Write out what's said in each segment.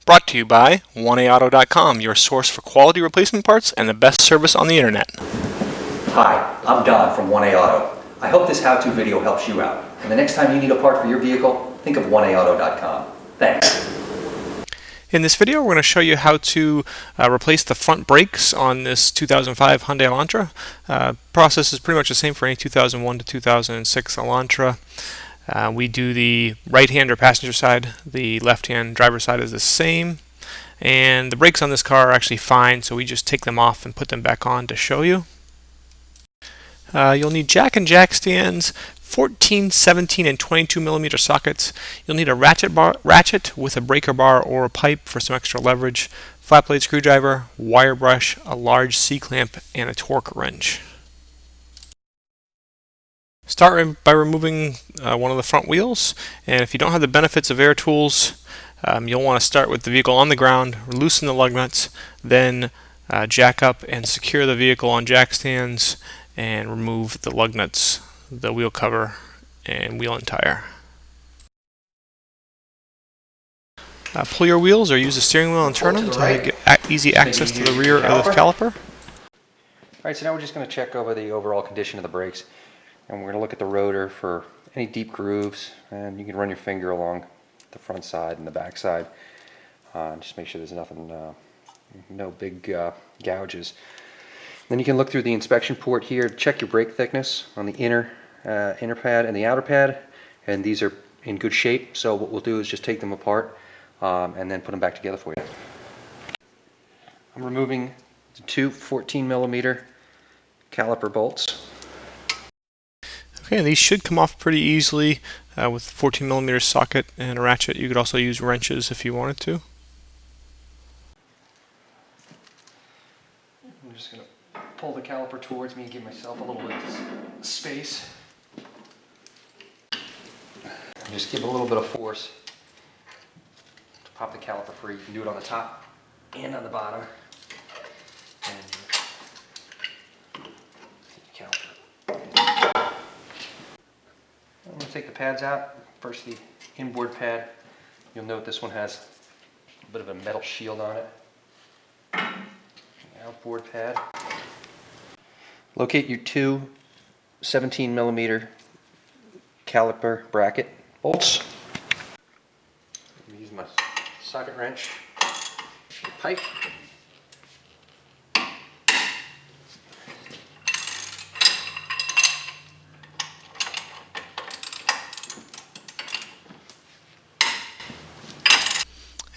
Brought to you by 1AAuto.com, your source for quality replacement parts and the best service on the internet. Hi, I'm Don from 1A Auto. I hope this how-to video helps you out. And the next time you need a part for your vehicle, think of 1AAuto.com. Thanks. In this video, we're going to show you how to replace the front brakes on this 2005 Hyundai Elantra. Process is pretty much the same for any 2001 to 2006 Elantra. We do the right-hand or passenger side. The left-hand driver side is the same. And the brakes on this car are actually fine, so we just take them off and put them back on to show you. You'll need jack and jack stands, 14, 17, and 22 millimeter sockets. You'll need a ratchet with a breaker bar or a pipe for some extra leverage, flat blade screwdriver, wire brush, a large C-clamp, and a torque wrench. Start by removing one of the front wheels, and if you don't have the benefits of air tools, you'll want to start with the vehicle on the ground, loosen the lug nuts, then jack up and secure the vehicle on jack stands and remove the lug nuts, the wheel cover, and wheel and tire. Pull your wheels or use the steering wheel and turn them to get easy access to the rear of the caliper. Alright, so now we're just going to check over the overall condition of the brakes. And we're going to look at the rotor for any deep grooves, and you can run your finger along the front side and the back side. Just make sure there's nothing, no big gouges. Then you can look through the inspection port here to check your brake thickness on the inner pad and the outer pad, and these are in good shape. So what we'll do is just take them apart and then put them back together for you. I'm removing the two 14 millimeter caliper bolts. Okay, these should come off pretty easily with 14 millimeter socket and a ratchet. You could also use wrenches if you wanted to. I'm just going to pull the caliper towards me and give myself a little bit of space. And just give a little bit of force to pop the caliper free. You can do it on the top and on the bottom. And the caliper. I'm going to take the pads out. First the inboard pad. You'll note this one has a bit of a metal shield on it. The outboard pad. Locate your two 17 millimeter caliper bracket bolts. I'm going to use my socket wrench, pipe.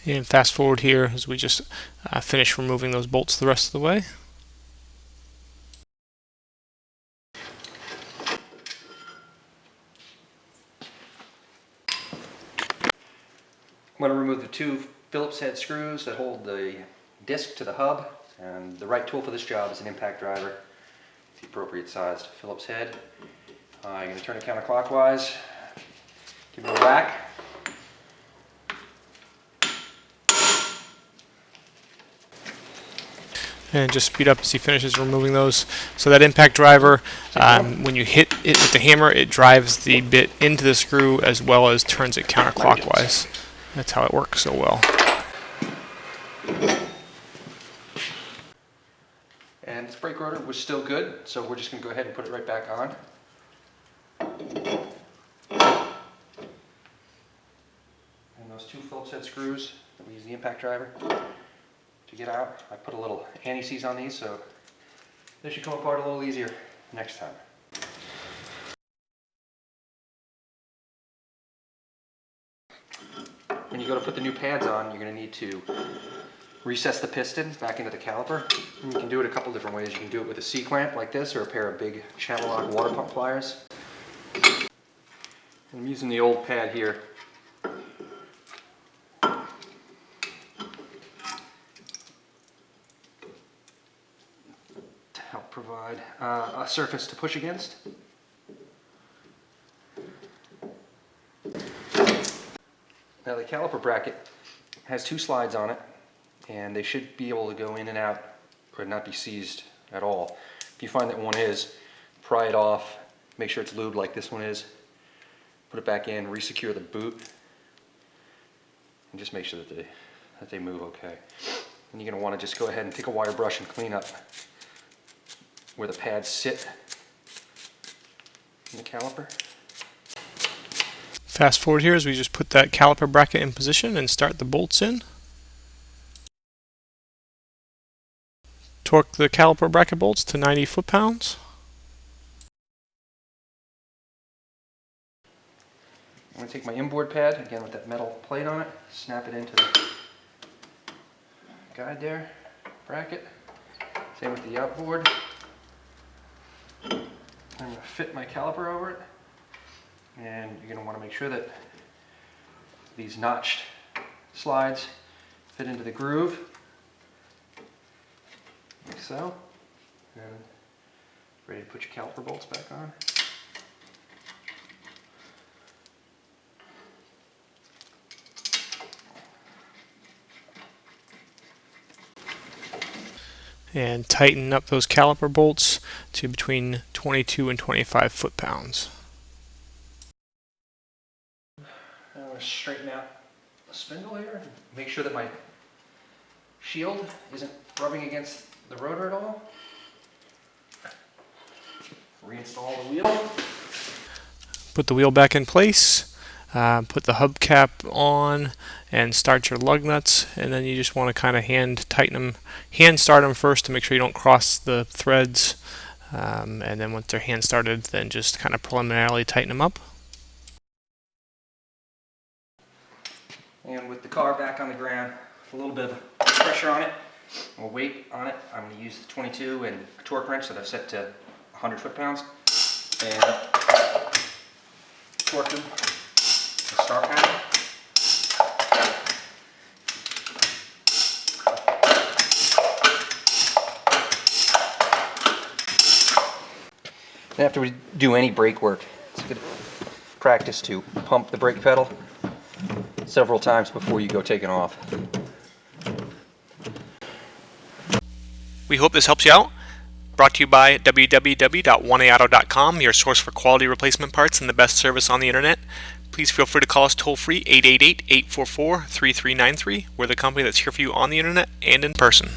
And fast forward here as we just finish removing those bolts the rest of the way. I'm going to remove the two Phillips head screws that hold the disc to the hub, and the right tool for this job is an impact driver, the appropriate sized Phillips head. You're going to turn it counterclockwise, give it a whack. And just speed up as he finishes removing those. So that impact driver, when you hit it with the hammer, it drives the bit into the screw as well as turns it counterclockwise. That's how it works so well. And this brake rotor was still good, so we're just going to go ahead and put it right back on. And those two Phillips head screws that we use the impact driver to get out, I put a little anti-seize on these, so they should come apart a little easier next time. When you go to put the new pads on, you're going to need to recess the piston back into the caliper. And you can do it a couple different ways. You can do it with a C-clamp like this, or a pair of big channel lock water pump pliers. I'm using the old pad here. Help provide a surface to push against. Now the caliper bracket has two slides on it, and they should be able to go in and out or not be seized at all. If you find that one is, pry it off, make sure it's lubed like this one is, put it back in, re-secure the boot, and just make sure that that they move okay. And you're going to want to just go ahead and take a wire brush and clean up where the pads sit in the caliper. Fast forward here as we just put that caliper bracket in position and start the bolts in. Torque the caliper bracket bolts to 90 foot-pounds. I'm going to take my inboard pad, again with that metal plate on it, snap it into the guide there, bracket. Same with the outboard. I'm going to fit my caliper over it. And you're going to want to make sure that these notched slides fit into the groove, like so. And ready to put your caliper bolts back on. And tighten up those caliper bolts to between 22 and 25 foot-pounds. I'm going to straighten out the spindle here. Make sure that my shield isn't rubbing against the rotor at all. Reinstall the wheel. Put the wheel back in place. Put the hubcap on and start your lug nuts, and then you just want to kind of hand start them first to make sure you don't cross the threads, and then once they're hand started, then just kind of preliminarily tighten them up. And with the car back on the ground, a little bit of pressure on it, or weight on it, I'm going to use the 22 and a torque wrench that I've set to 100 foot-pounds, and torque them. Start panel. And after we do any brake work, it's good practice to pump the brake pedal several times before you go taking off. We hope this helps you out. Brought to you by www.oneauto.com, your source for quality replacement parts and the best service on the internet. Please feel free to call us toll-free 888-844-3393. We're the company that's here for you on the internet and in person.